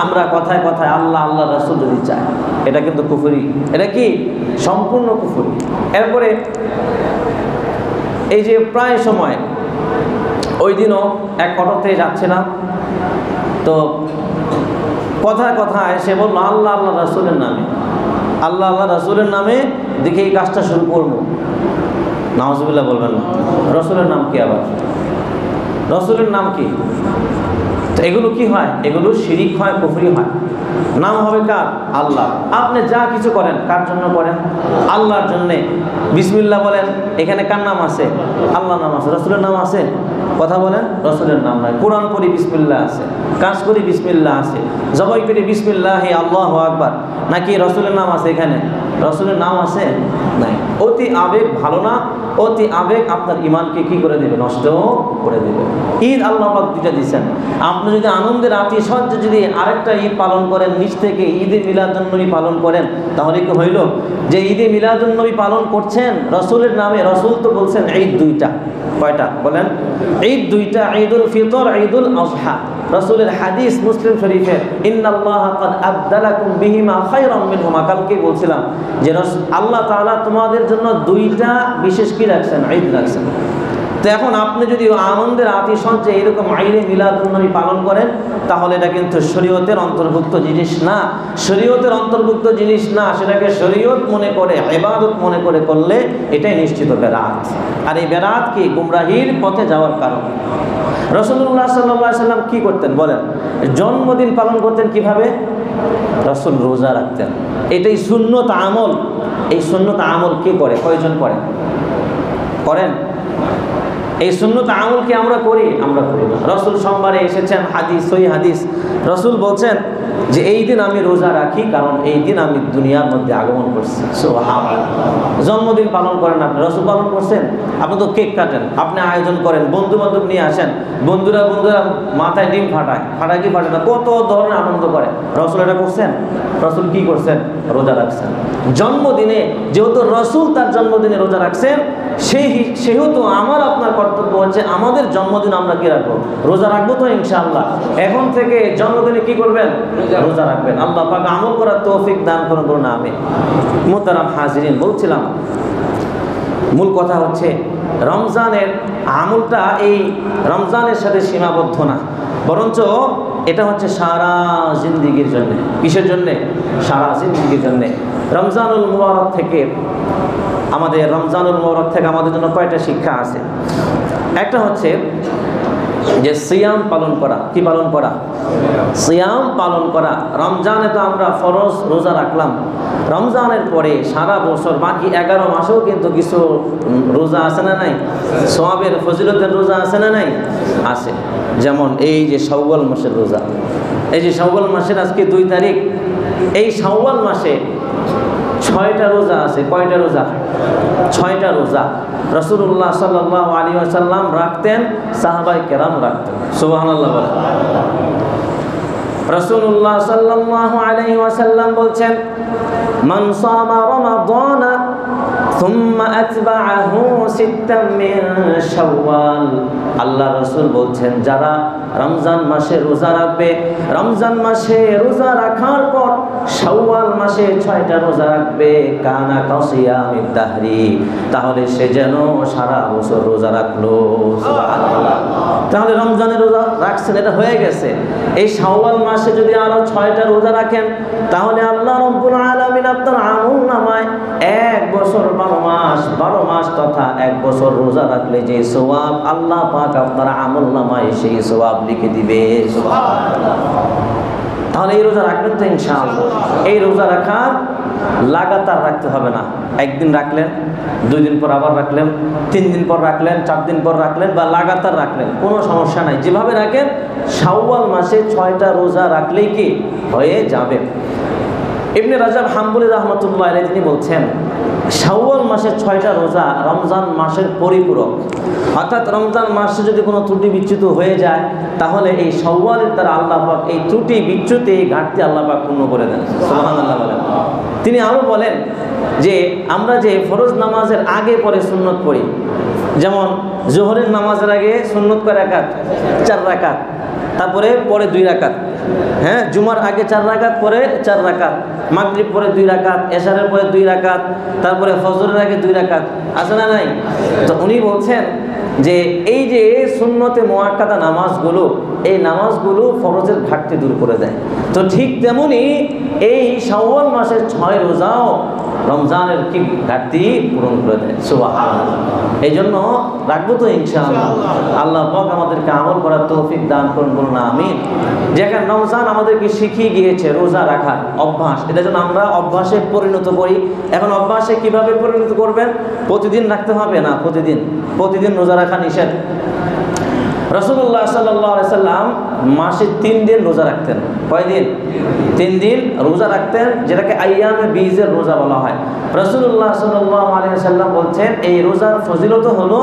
আমরা কথায় কথায় আল্লাহ আল্লাহ রাসূল যদি চাই, এটা কিন্তু কুফরি। এটা কি? সম্পূর্ণ কুফরি। এরপরে এই যে প্রায় সময় ওই দিনও এক অটোতে যাচ্ছিলাম, তো কথায় কথায় সে বলল আল্লাহ আল্লাহ রাসূলের নামে, আল্লাহ আল্লাহ রাসূলের নামে দেখে এই কাজটা শুরু করবো। নাউজুবিল্লাহ বলবেন না। রাসূলের নাম কি? আবার রাসূলের নাম কি? তো এগুলো কি হয়? এগুলো শিরিক হয়, কুফরি হয়। নাম হবে কার? আল্লাহ। আপনি যা কিছু করেন কার জন্য করেন? আল্লাহর জন্যে। বিসমিল্লাহ বলেন, এখানে কার নাম আছে? আল্লাহ নাম আছে। রাসূলের নাম আছে? কথা বলেন, রাসূলের নাম নাই। কোরআন পড়ি বিসমিল্লাহ আছে, কাজ করি বিসমিল্লাহ আছে, জবাই করি বিসমিল্লাহি আল্লাহু আকবার, নাকি রাসূলের নাম আছে এখানে? রসুলের নাম আছে নাই। অতি আবেগ ভালো না, অতি আবেগ আপনার ইমানকে কি করে দেবে, নষ্ট করে দেবে। ঈদ আল্লাহ পাক দুইটা দিচ্ছেন, আপনি যদি আনন্দের আতিশয্যে যদি আরেকটা ঈদ পালন করেন, নিজ থেকে ঈদে মিলাদুন্নবী পালন করেন, তাহলে কি হইল যে ঈদে মিলাদুন্নবী পালন করছেন রসুলের নামে? রসুল তো বলছেন ঈদ দুইটা, কয়টা বলেন? ঈদ দুইটা, ঈদুল ফিতর, ঈদুল আযহা। রসুলের হাদিস মুসলিম শরীফে, ইন্নাল্লাহা ক্বাদ আবদালাকুম বিহিমা খায়রাম মিনহুমা। কালকে বলছিলাম যে আল্লাহ তাআলা তোমাদের জন্য দুইটা বিশেষ কি রাখছেন, ঈদ রাখছেন। তো এখন আপনি যদি আনন্দের আতিশয্যে এরকম ঈদে মিলাদুন্নবী পালন করেন, তাহলে এটা কিন্তু শরীয়তের অন্তর্ভুক্ত জিনিস না, শরীয়তের অন্তর্ভুক্ত জিনিস না। সেটাকে শরীয়ত মনে করে, ইবাদত মনে করে করলে এটাই নিশ্চিত বেদাত। আর এই বেদাত কি গুমরাহির পথে যাওয়ার কারণ। রাসূলুল্লাহ সাল্লাল্লাহু আলাইহি ওয়াসাল্লাম কি করতেন বলেন? জন্মদিন পালন করতেন কিভাবে? রাসূল রোজা রাখতেন। এটাই সুন্নত আমল। এই সুন্নত আমল কে করে? কয়জন করেন? করেন? এই সুন্নত আমল কি আমরা করি? আমরা করি না। রাসূল সোমবারে এসেছেন, হাদিস, সহিহ হাদিস, রাসূল বলছেন যে এই দিন আমি রোজা রাখি কারণ এই দিন আমি দুনিয়ার মধ্যে আগমন করছি। সুবহানাল্লাহ। জন্মদিন পালন করেন আপনি, রাসূল পালন করছেন? আপনি তো কেক কাটেন, আপনি আয়োজন করেন, বন্ধু বান্ধব নিয়ে আসেন, বন্ধুরা মাথায় ডিম ফাটায়, কি ফাটায় না, কত ধরনের আনন্দ করে। রাসূল এটা করছেন? রাসূল কি করছেন? রোজা রাখছেন। জন্মদিনে যেহেতু রাসূল তার জন্মদিনে রোজা রাখছেন, সেহেতু আমার আপনার কর্তব্য হচ্ছে আমাদের জন্মদিন আমরা কি রাখবো? রোজা রাখবো তো ইনশাআল্লাহ। এখন থেকে জন্মদিনে কি করবেন? রোজা রাখবেন। আল্লাহ পাক আমল করার তৌফিক দান করুন, আমিন। মুহতারাম হাজিরিন, বলছিলাম মূল কথা হচ্ছে রমজানের আমলটা এই রমজানের সাথে সীমাবদ্ধ না, বরঞ্চ এটা হচ্ছে সারা জিন্দিগির জন্যে। কিসের জন্যে? সারা জিন্দিগির জন্যে। রমজানুল মুবারক থেকে আমাদের জন্য কয়টা শিক্ষা আছে? একটা হচ্ছে যে সিয়াম পালন করা। কি পালন করা? সিয়াম পালন করা। রমজানে তো আমরা ফরজ রোজা রাখলাম, রমজানের পরে সারা বছর বাকি 11 মাসেও কিন্তু কিছু রোজা আছে না নাই? সওয়াবের ফজিলতের রোজা আছে না নাই? আছে। যেমন এই যে শাওয়াল মাসের রোজা, এই যে শাওয়াল মাসের আজকে 2 তারিখ, এই শাওয়াল মাসে 6টা রোজা আছে। কয়টা রোজা? 6টা রোজা রাসূলুল্লাহ সাল্লাল্লাহু আলাইহি ওয়াসাল্লাম রাখতেন, সাহাবায়ে কেরাম রাখতেন। সুবহানাল্লাহ বলেন। রাসূলুল্লাহ সাল্লাল্লাহু আলাইহি ওয়াসাল্লাম বলছেন, মান সামা রমাদানা সুম্মা আতবাআহু সিত্তাম মিন শাওয়াল। আল্লাহ রাসূল বলছেন, যারা রমজান মাসে রোজা রাখবে, রমজান মাসে রোজা রাখার পর শাওয়াল মাসে 6টা রোজা রাখবে, কানা কাসিয়ামিদ দাহরি, তাহলে সে যেন সারা বছর রোজা রাখলো। সুবহানাল্লাহ। তাহলে রমজানের রোজা রাখছেন, এটা হয়ে গেছে। এই শাওয়াল মাসে যদি আরো 6টা রোজা রাখেন, তাহলে আল্লাহ রাব্বুল আলামিন আপনার আমলনামায় 1 বছর 12 মাস তথা 1 বছর রোজা রাখলে যে সওয়াব, আল্লাহ পাক আপনার আমলনামায় সেই সওয়াব লিখে দিবে। সুবহানাল্লাহ। তাহলে এই রোজা রাখবেন তো ইনশাআল্লাহ। এই রোজা রাখার লাগাতার রাখতে হবে না। একদিন রাখলেন, 2 দিন পর আবার রাখলেন, 3 দিন পর রাখলেন, 4 দিন পর রাখলেন, বা লাগাতার রাখলেন, কোনো সমস্যা নাই। যেভাবে রাখেন, শাওয়াল মাসে 6টা রোজা রাখলেই কি হয়ে যাবে। ইবনে রাজাব হাম্বলি রাহমাতুল্লাহ আলাইহি তিনি বলছেন, শাওয়াল মাসের 6টা রোজা রমজান মাসের পরিপূরক। অর্থাৎ রমজান মাসে যদি কোনো ত্রুটি বিচ্যুত হয়ে যায়, তাহলে এই শাওয়ালের দ্বারা আল্লাহ পাক এই ত্রুটি বিচ্যুতি ঘাটতি আল্লাহ পাক পূর্ণ করে দেন। সুবহানাল্লাহ বলেন। তিনি আরও বলেন যে আমরা যে ফরজ নামাজের আগে পরে সুন্নত পড়ি, যেমন জোহরের নামাজের আগে সুন্নত কয় রাকাত? 4 রাকাত। তারপরে পরে 2 রাকাত। হ্যাঁ, জুমার আগে 4 রাকাত, পরে 4 রাকাত। মাগরিব পরে 2 রাকাত, এশারের পরে 2 রাকাত, তারপরে ফজরের আগে 2 রাকাত। আছে না নাই? তো উনি বলছেন যে এই যে সুন্নতে মুআক্কাদা নামাজগুলো, এই নামাজগুলো ফরজের ঘাটতি দূর করে দেয়। তো ঠিক তেমনি এই শাওয়াল মাসের 6 রোজাও রমজানের কি ঘাটতি পূরণ করে দেয়। সুবহানাল্লাহ। এই জন্য রাখবো তো ইনশাআল্লাহ। আল্লাহ পাক আমাদেরকে আমল করার তৌফিক দান করুন, বলুন আমিন। যেখানে রমজান আমাদেরকে শিখিয়ে গিয়েছে রোজা রাখার অভ্যাস, এটা যেন আমরা অভ্যাসে পরিণত করি। এখন অভ্যাসে কিভাবে পরিণত করবেন? প্রতিদিন রাখতে হবে না, প্রতিদিন রোজা রাখা নিষেধ। রাসূলুল্লাহ সাল্লাল্লাহু আলাইহি সাল্লাম মাসে 3 দিন রোজা রাখতেন। কয় দিন? 3 দিন রোজা রাখতেন, যেটাকে আইয়ামে বীজের রোজা বলা হয়। রাসূলুল্লাহ সাল্লাল্লাহু আলাইহি সাল্লাম বলছেন, এই রোজার ফজিলত হলো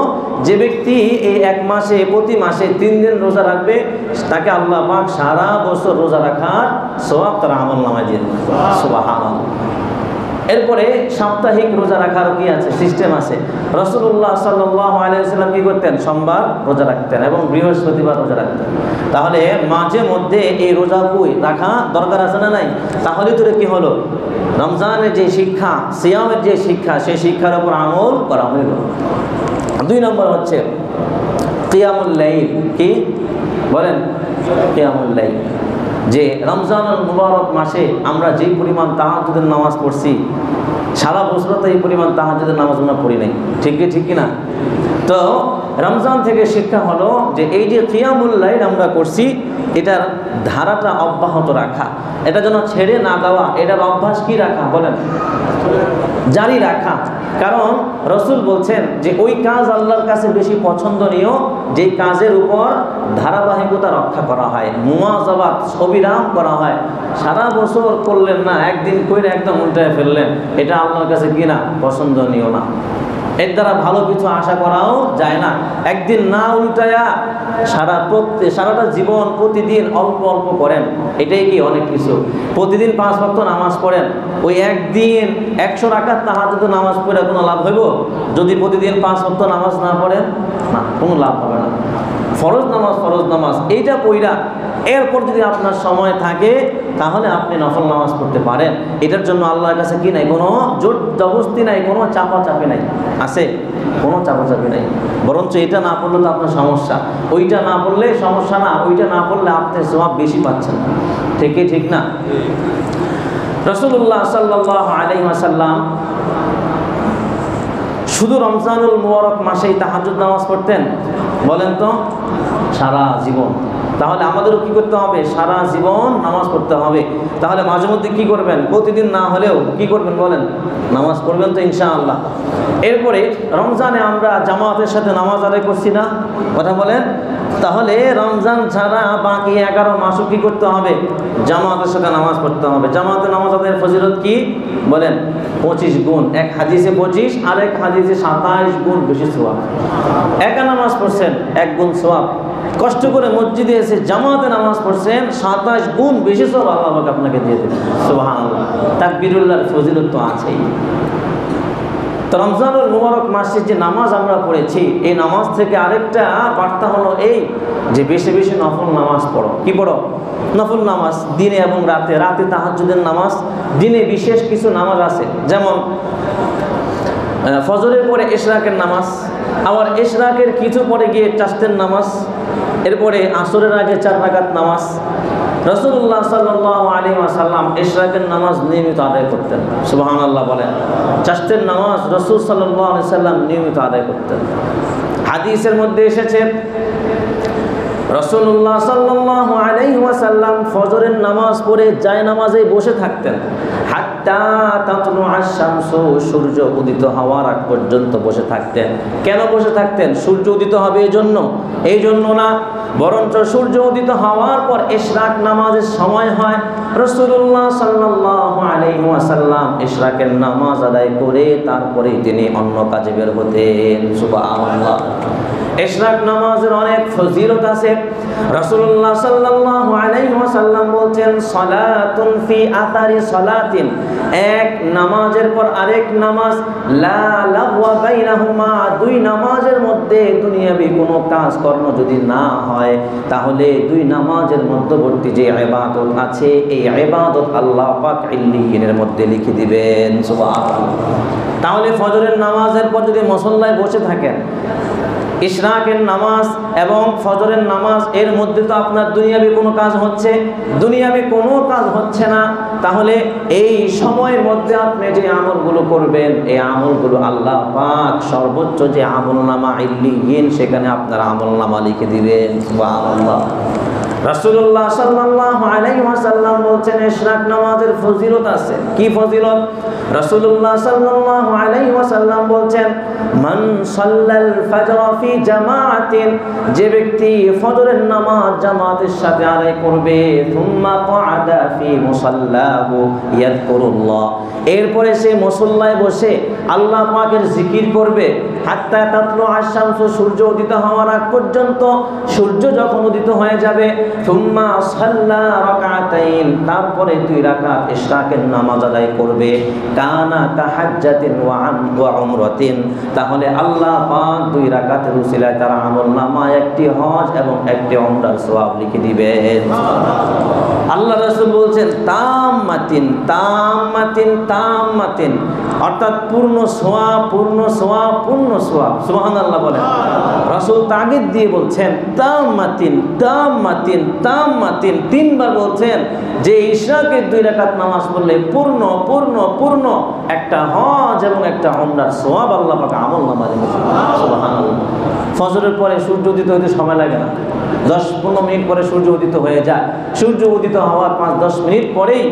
যে ব্যক্তি এই এক মাসে প্রতি মাসে 3 দিন রোজা রাখবে, তাকে আল্লাহ পাক সারা বছর রোজা রাখার সওয়াব তার আমলনামায় দিয়ে দেন। সুবহানাল্লাহ। এরপরে সাপ্তাহিক রোজা রাখার কি আছে, সিস্টেম আছে। রাসূলুল্লাহ সাল্লাল্লাহু আলাইহি ওয়াসাল্লাম কি করতেন? সোমবার রোজা রাখতেন এবং বৃহস্পতিবার রোজা রাখতেন। তাহলে মাঝে মধ্যে এই রোজা রাখা দরকার আছে না নাই? তাহলে তো কি হলো, রমজানের যে শিক্ষা, সিয়ামের যে শিক্ষা, সেই শিক্ষার উপর আমল করা হইল। 2 নম্বর হচ্ছে কিয়ামুল লাইল। কি বলেন? কিয়ামুল লাইল। যে রমজানুল মুবারক মাসে আমরা যেই পরিমাণ তাহাজ্জুদের নামাজ পড়ছি, সারা বছর তো এই পরিমাণ তাহাজ্জুদের নামাজ আমরা পড়ি নাই। ঠিক কি না? তো রমজান থেকে শিক্ষা হলো যে এই যে কিয়ামুল লাইল আমরা করছি, এটার ধারাটা অব্যাহত রাখা, এটা যেন ছেড়ে না দেওয়া, এটার অভ্যাস কি রাখা বলেন? জারি রাখা। কারণ রসুল বলছেন যে ওই কাজ আল্লাহর কাছে বেশি পছন্দনীয় যে কাজের উপর ধারাবাহিকতা রক্ষা করা হয়, মুওয়াজাবাত অবিরাম করা হয়। সারা বছর করলেন না, একদিন কইরে একদম উল্টায় ফেললেন, এটা আল্লাহর কাছে কি না, পছন্দনীয় না। এর দ্বারা ভালো কিছু আশা করাও যায় না। একদিন না উল্টায়া সারাটা জীবন প্রতিদিন অল্প অল্প করেন, এটাই কি অনেক কিছু। প্রতিদিন 5 ওয়াক্ত নামাজ পড়েন, ওই একদিন 100 রাকাত তাহাজ্জুদ নামাজ পড়ে কোনো লাভ হইব? যদি প্রতিদিন 5 ওয়াক্ত নামাজ না পড়েন, না, কোনো লাভ হবে না। ফরজ নামাজ এইটা পড়া এরপর যদি আপনার সময় থাকে তাহলে আপনি নফল নামাজ পড়তে পারেন। এটার জন্য আল্লাহর কাছে কি নাই, কোনো জোর জবরদস্তি নাই, কোনো চাপাচাপি নাই। আছে? কোনো চাপাচাপি নাই। বরঞ্চ এটা না পড়লে তো আপনার সমস্যা, ওইটা না পড়লে সমস্যা না, ওইটা না পড়লে আপনি সওয়াব বেশি পাচ্ছেন। ঠিক না? রাসূলুল্লাহ সাল্লাল্লাহু আলাইহি ওয়াসাল্লাম শুধু রমজানুল মুবারক মাসেই তাহাজ্জুদ নামাজ পড়তেন? বলেন তো, সারা জীবন। তাহলে আমাদেরও কি করতে হবে? সারা জীবন নামাজ পড়তে হবে। তাহলে মাঝে মধ্যে কি করবেন? প্রতিদিন না হলেও কি করবেন বলেন? নামাজ পড়বেন তো ইনশাআল্লাহ। এরপরে রমজানে আমরা জামাতের সাথে নামাজ আদায় করছি না? কথা বলেন। তাহলে রমজান ছাড়া বাকি 11 মাসও কি করতে হবে? জামাতের সাথে নামাজ পড়তে হবে। জামাতে নামাজ আদায়ের ফজিলত কি বলেন? 25 গুণ। এক হাদিসে 25, আরেক হাদিসে 27 গুণ বেশি সওয়াব। একা নামাজ পড়ছেন 1 গুণ সওয়াব, কষ্ট করে মসজিদে এসে জামাতে নামাজ পড়ছেন 27 গুণ বেশি সওয়াব আল্লাহ পাক আপনাকে দিয়ে দেবেন। সুবহানাল্লাহ। তাকবীরুল্লাহর ফজিলত তো আছেই। তো রমজানুল মুবারক মাসে যে নামাজ আমরা পড়েছি, এই নামাজ থেকে আরেকটা বার্তা হলো এই যে বেশি বেশি নফল নামাজ পড়ো। কি পড়ো? নফল নামাজ, দিনে এবং রাতে। রাতে তাহাজ্জুদের নামাজ, দিনে বিশেষ কিছু নামাজ আছে, যেমন ফজরের পরে ইশরাকের নামাজ, আবার ইশরাকের কিছু পরে গিয়ে চাষতের নামাজ, এরপরে আসরের আগে 4 রাকাত নামাজ। রাসূলুল্লাহ সাল্লাল্লাহু আলাইহি ওয়াসাল্লাম ইশরাকের নামাজ নিয়মিত আদায় করতেন। সুবহানাল্লাহ বলেন। চাষতের নামাজ রাসূল সাল্লাল্লাহু আলাইহি ওয়াসাল্লাম নিয়মিত আদায় করতেন। হাদিসের মধ্যে এসেছে রাসূলুল্লাহ সাল্লাল্লাহু আলাইহি ওয়াসাল্লাম ফজরের নামাজ পড়ে জায়নামাজে বসে থাকতেন, হাত্তা তাতলুআশ শামসু, সূর্য উদিত হওয়ার আগ পর্যন্ত বসে থাকতেন। কেন বসে থাকতেন? সূর্য উদিত হবে এই জন্য না, বরঞ্চ সূর্য উদিত হওয়ার পর ইশরাক নামাজের সময় হয়। রাসূলুল্লাহ সাল্লাল্লাহু আলাইহি ওয়াসাল্লাম ইশরাকের নামাজ আদায় করে তারপরে তিনি অন্য কাজে বের হতেন। সুবহানাল্লাহ। ইশরাক নামাজের অনেক ফজিলত আছে। রাসূলুল্লাহ সাল্লাল্লাহু আলাইহি ওয়াসাল্লাম বলছেন, সালাতুন ফি আথারি সালাতিন, এক নামাজের পর আরেক নামাজ, লা লাগওয়া বাইনাহুমা, 2 নামাজের মধ্যে দুনিয়াবি কোনো কাজ কর্ম যদি না হয়, তাহলে 2 নামাজের মধ্যবর্তী যে ইবাদত আছে, এই ইবাদত আল্লাহ পাক ইল্লিয়িনের মধ্যে লিখে দিবেন। সুবহানাল্লাহ। তাহলে ফজরের নামাজের পর যদি মুসল্লায় বসে থাকেন, ইশরাকের নামাজ এবং ফজরের নামাজ, এর মধ্যে তো আপনার দুনিয়াবি কোনো কাজ হচ্ছে না, তাহলে এই সময়ের মধ্যে আপনি যে আমলগুলো করবেন, এই আমলগুলো আল্লাহ পাক সর্বোচ্চ যে আমলনামা ইল্লিয়িন সেখানে আপনার আমলনামা লিখে দিবেন। সুবহানাল্লাহ। রাসূলুল্লাহ সাল্লাল্লাহু আলাইহি ওয়াসাল্লাম বলছেন ইশরাক নামাজের ফজিলত আছে। কি ফজিলত? রাসূলুল্লাহ সাল্লাল্লাহু আলাইহি ওয়াসাল্লাম বলছেন মান সাল্লাল ফজর ফি জামাআতিন, যে ব্যক্তি ফজরের নামাজ জামাতের সাথে আদায় করবে, সুম্মা ক্বাদা ফি মুসাল্লাহু ইয়াযকুরুল্লাহ, এরপরে সে মুসল্লায় বসে আল্লাহ পাকের জিকির করবে, হাত্তা তাতলু আশ-শামসু, সূর্য উদিত হওয়ার আগ পর্যন্ত, সূর্য যখন উদিত হয়ে যাবে, সুম্মা সাল্লা রাকাতাইন, তারপরে 2 রাকাত ইশরাকের নামাজ আদায় করবে, কানা কাহাজ্জাতিন ওয়া উমরাতিন, তাহলে আল্লাহ পাক 2 রাকাতের উসিলায় তার আমলনামায় একটি হজ এবং একটি উমরার সওয়াব লিখে দিবেন। আল্লাহ রাসূল বলছেন তাম্মাতিন তাম্মাতিন তাম্মাতিন, অর্থাৎ পূর্ণ সওয়াব পূর্ণ সওয়াব পূর্ণ সওয়াব। সুবহানাল্লাহ বলেন। রাসূল তাগিদ দিয়ে বলছেন তাম্মাতিন তাম্মাতিন তাম্মাতিন, 3 বার বলছেন যে ইশরাকের 2 রাকাত নামাজ পড়লে পূর্ণ পূর্ণ পূর্ণ একটা হজ এবং একটা উমরার সওয়াব আল্লাহ পাক আমলনামায় লিখে দিবেন। সুবহানাল্লাহ। ফজরের পরে সূর্য উদিত হতে সময় লাগে না, 10-15 মিনিট পরে সূর্য উদিত হয়ে যায়। সূর্য উদিত হওয়ার 5-10 মিনিট পরেই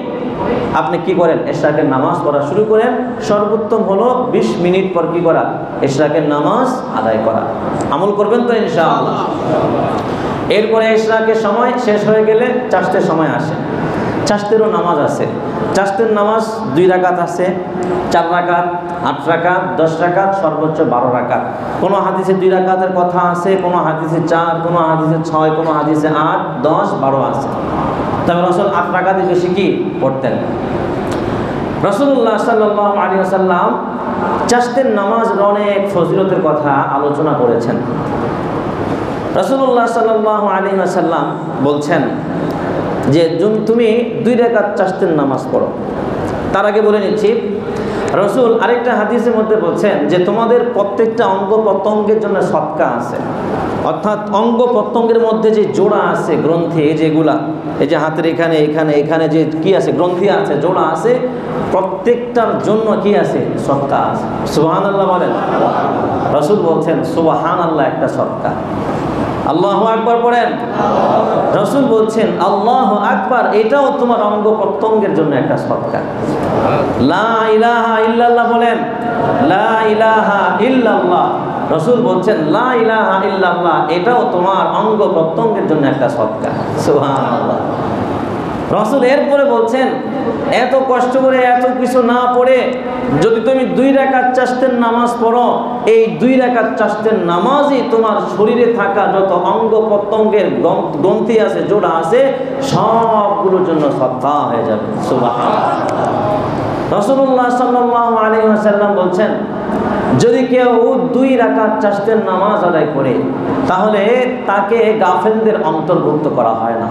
আপনি কি করেন? ইশরাকের নামাজ পড়া শুরু করেন। সর্বোত্তম হলো 20 মিনিট পর কি করা? ইশরাকের নামাজ আদায় করা। আমল করবেন তো ইনশাআল্লাহ। এরপরে ইশরাকের সময় শেষ হয়ে গেলে চাষতের সময় আসে। চাষতেরও নামাজ আছে। চাষতের নামাজ 2 রাকাত আছে, 4 রাকাত, 8 রাকাত, 10 রাকাত, সর্বোচ্চ 12 রাকাত। কোনো হাদিসে 2 রাকাতের কথা আছে, কোনো হাদিসে 4, কোনো হাদিসে 6, কোনো হাদিসে 8, 10, 12 আছে। তবে রাসূল 8 রাকাতের বেশি কি পড়তেন। রাসূলুল্লাহ সাল্লাল্লাহু আলাইহি ওয়াসাল্লাম চাষতের নামাজের অনেক ফজিলতের কথা আলোচনা করেছেন। রাসূলুল্লাহ সাল্লাল্লাহু আলাইহি ওয়াসাল্লাম বলছেন যে তুমি 2 রাকাত চাষতের নামাজ পড়ো। তার আগে বলে নিচ্ছি, রাসূল আরেকটা হাদিসের মধ্যে বলছেন যে তোমাদের প্রত্যেকটা অঙ্গ প্রত্যঙ্গের জন্য সদকা আছে। অর্থাৎ অঙ্গ প্রত্যঙ্গের মধ্যে যে জোড়া আছে, গ্রন্থি, যেগুলা এই যে হাতের এখানে এখানে এখানে যে কি আছে, গ্রন্থি আছে, জোড়া আছে, প্রত্যেকটার জন্য কি আছে? সদকা আছে। সুবহানাল্লাহ বলেন। রাসূল বলছেন সুবহানাল্লাহ একটা সদকা। আল্লাহু আকবার পড়েন। রাসূল বলছেন আল্লাহু আকবার এটাও তোমার অঙ্গ প্রত্যঙ্গের জন্য একটা সদকা। লা ইলাহা ইল্লাল্লাহ বলেন। লা ইলাহা ইল্লাল্লাহ। রাসূল বলছেন লা ইলাহা ইল্লাল্লাহ এটাও তোমার অঙ্গ প্রত্যঙ্গের জন্য একটা সদকা। সুবহানাল্লাহ। রাসূল এরপরে বলছেন এত কষ্ট করে এত কিছু না পড়ে যদি তুমি 2 রাকাত চাষতের নামাজ পড়ো, এই 2 রাকাত চাষতের নামাজই তোমার শরীরে থাকা যত অঙ্গ প্রত্যঙ্গের গ্রন্থি আছে, জোড়া আছে, সবগুলোর জন্য সদকা হয়ে যাবে। সুবহানাল্লাহ। রাসূলুল্লাহ সাল্লাল্লাহু আলাইহি ওয়াসাল্লাম বলছেন যদি কেউ 2 রাকাত চাষতের নামাজ আদায় করে তাহলে তাকে গাফেলদের অন্তর্ভুক্ত করা হয় না।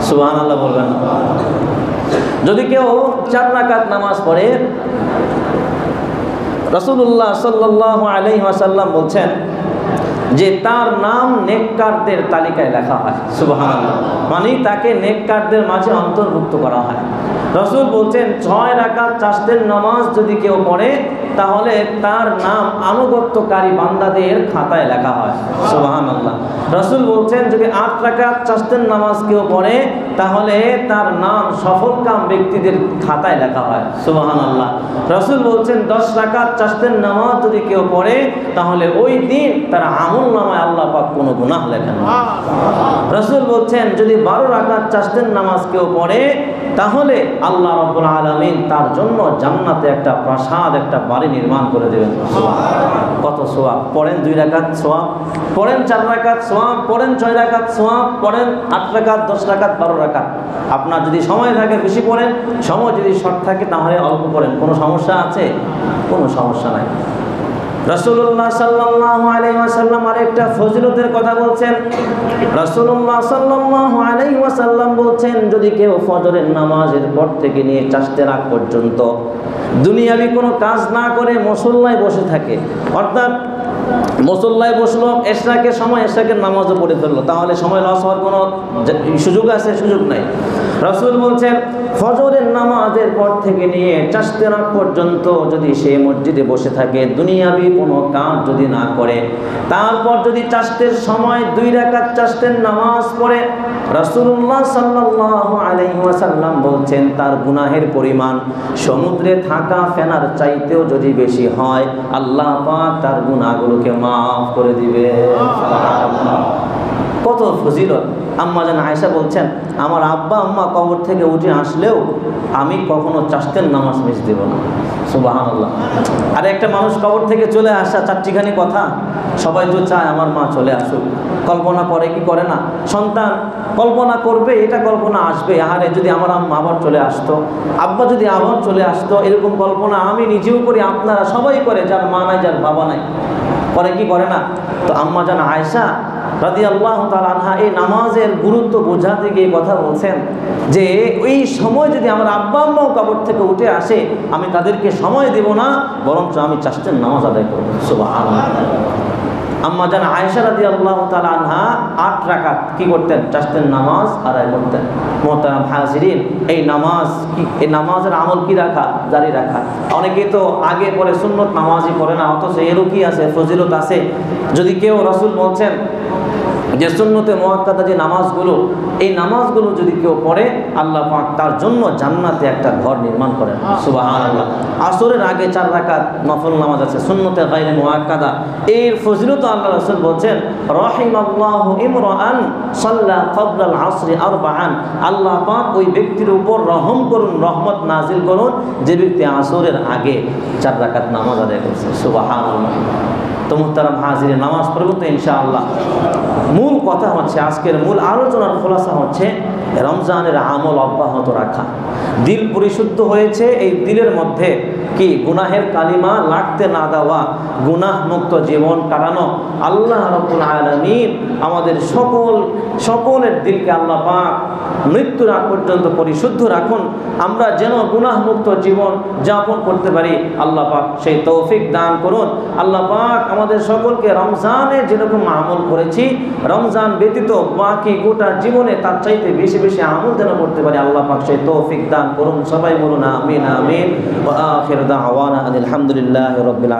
সুবহানাল্লাহ বলবেন। যদি কেউ 4 রাকাত নামাজ পড়ে, রাসূলুল্লাহ সাল্লাল্লাহু আলাইহি ওয়াসাল্লাম বলছেন যে তার নাম নেককারদের তালিকায় লেখা হয়। সুবহানাল্লাহ। মানে তাকে নেককারদের মাঝে অন্তর্ভুক্ত করা হয়। রাসূল বলছেন 6 রাকাত চাষতের নামাজ যদি কেউ পড়ে তাহলে তার নাম আনুগত্যকারী বান্দাদের খাতায় লেখা হয়। সুবহানাল্লাহ। রাসূল বলছেন যদি 8 রাকাত চাষতের নামাজ কেউ পড়ে তাহলে তার নাম সফলকাম ব্যক্তিদের খাতায় লেখা হয়। সুবহানাল্লাহ। রাসূল বলছেন 10 রাকাত চাষতের নামাজ যদি কেউ পড়ে তাহলে ওই দিন তার আমলনামায় আল্লাহ পাক কোনো গুনাহ লেখেন না। রাসূল বলছেন যদি 12 রাকাত চাষতের নামাজ কেউ পড়ে তাহলে আল্লাহ রাব্বুল আলামিন তার জন্য জান্নাতে একটা প্রাসাদ, একটা বাড়ি নির্মাণ করে দেবেন। কত সওয়াব! পড়েন 2 রাকাত সওয়াব, পড়েন 4 রাকাত সওয়াব, পড়েন 6 রাকাত সওয়াব, পড়েন 8 রাকাত, 10 রাকাত, 12 রাকাত। আপনার যদি সময় থাকে বেশি পড়েন, সময় যদি শর্ট থাকে তাহলে অল্প পড়েন। কোনো সমস্যা আছে? কোনো সমস্যা নাই। রাসূলুল্লাহ সাল্লাল্লাহু আলাইহি ওয়াসাল্লাম আরেকটা ফজিলতের কথা বলছেন। রাসূলুল্লাহ সাল্লাল্লাহু আলাইহি ওয়াসাল্লাম বলছেন যদি কেউ ফজরের নামাজের পর থেকে নিয়ে চাষতের আগ পর্যন্ত দুনিয়াবি কোনো কাজ না করে মুসল্লায় বসে থাকে, অর্থাৎ মুসল্লায় বসলো, এশরাকের সময় এশরাকের নামাজও পড়ে ফেললো, তাহলে সময় লস হওয়ার কোনো সুযোগ আছে? সুযোগ নাই। রাসূল বলছেন ফজরের নামাজের পর থেকে নিয়ে চারটে রাত পর্যন্ত যদি সে মসজিদে বসে থাকে, দুনিয়াবি কোনো কাজ যদি না করে, তারপর যদি চারটের সময় 2 রাকাত চারটের নামাজ পড়ে, রাসূলুল্লাহ সাল্লাল্লাহু আলাইহি ওয়াসাল্লাম বলছেন তার গুনাহের পরিমাণ সমুদ্রে থাকা ফেনার চাইতেও যদি বেশি হয়, আল্লাহ পাক তার গুনাহগুলোকে মাফ করে দিবে। কত ফজিলত! আম্মা জান আয়েশা বলছেন আমার আব্বা আম্মা কবর থেকে উঠে আসলেও আমি কখনো চারটের নামাজ মিস দেব না। সুবহানাল্লাহ। আর একটা মানুষ কবর থেকে চলে আসা চারটিখানি কথা, সবাই তো চায় আমার মা চলে আসুক, কল্পনা করে কি করে না? সন্তান কল্পনা করবে, এটা কল্পনা আসবে, আরে যদি আমার আম্মা আবার চলে আসতো, আব্বা যদি আবার চলে আসতো, এরকম কল্পনা আমি নিজেও করি, আপনারা সবাই করে, যার মা নাই যার বাবা নাই, করে কি করে না? তো আম্মা জান আয়েশা রাদিয়াল্লাহু তাআলা আনহা এই নামাজের গুরুত্ব বোঝাতে গিয়ে কথা বলছেন যে ওই সময় যদি আমার আব্বা আম্মাও কবর থেকে উঠে আসে, আমি তাদেরকে সময় দেব না, বরঞ্চ আমি চারটের নামাজ আদায় করব। সুবহানাল্লাহ। আম্মা জান আয়েশা রাদিয়াল্লাহু তাআলা আনহা 8 রাকাত কি করতেন? চারটের নামাজ আদায় করতেন। মুহতারাম হাজিরিন, এই নামাজ কি, এই নামাজের আমল কি রাখা? জারি রাখা। অনেকেই তো আগে পরে সুন্নত নামাজই পড়ে না, অথচ এরও কি আছে? ফজিলত আছে। যদি কেউ, রাসূল বলছেন যে সুন্নতে মুআক্কাদা যে নামাজগুলো, এই নামাজগুলো যদি কেউ পড়ে, আল্লাহ পাক তার জন্য জান্নাতে একটা ঘর নির্মাণ করেন। সুবহানাল্লাহ। আসরের আগে 4 রাকাত নফল নামাজ আছে, সুন্নতে গায়রে মুআক্কাদা। এর ফজিলত আল্লাহ রাসূল বলছেন রাহিমাল্লাহু ইমরাআন সাল্লা ক্বাবলাল আসরি আরবাআন। আল্লাহ পাক ওই ব্যক্তির উপর রহম করুন, রহমত নাজিল করুন, যে ব্যক্তি আসরের আগে 4 রাকাত নামাজ আদায় করছে। সুবহানাল্লাহ। তো মুহতারাম হাজির, নামাজ পড়ব তো ইনশাআল্লাহ। মূল কথা হচ্ছে, আজকের মূল আলোচনার খোলাসা হচ্ছে রমজানের আমল অব্যাহত রাখা। দিল পরিশুদ্ধ হয়েছে, এই দিলের মধ্যে কি গুনাহের কালিমা লাগতে না দেওয়া, গুনাহ মুক্ত জীবন কাটানো। আল্লাহ রাব্বুল আলামিন আমাদের সকলের দিলকে আল্লাহ পাক মৃত্যুর আগ পর্যন্ত পরিশুদ্ধ রাখুন, আমরা যেন গুনাহ মুক্ত জীবন যাপন করতে পারি। আল্লাহ পাক সেই তৌফিক দান করুন। আল্লাহ পাক আমাদের সকলকে রমজানে যেরকম আমল করেছি, রমজান ব্যতীত বাকি গোটা জীবনে তার চাইতে বেশি বেশি আমল যেন করতে পারি, আল্লাহ পাক সেই তৌফিক দান করুন। সবাই বলুন আমিন আমিন। ওয়া আখিরু দাওয়ানা আলহামদুলিল্লাহি রাব্বিল আলামিন।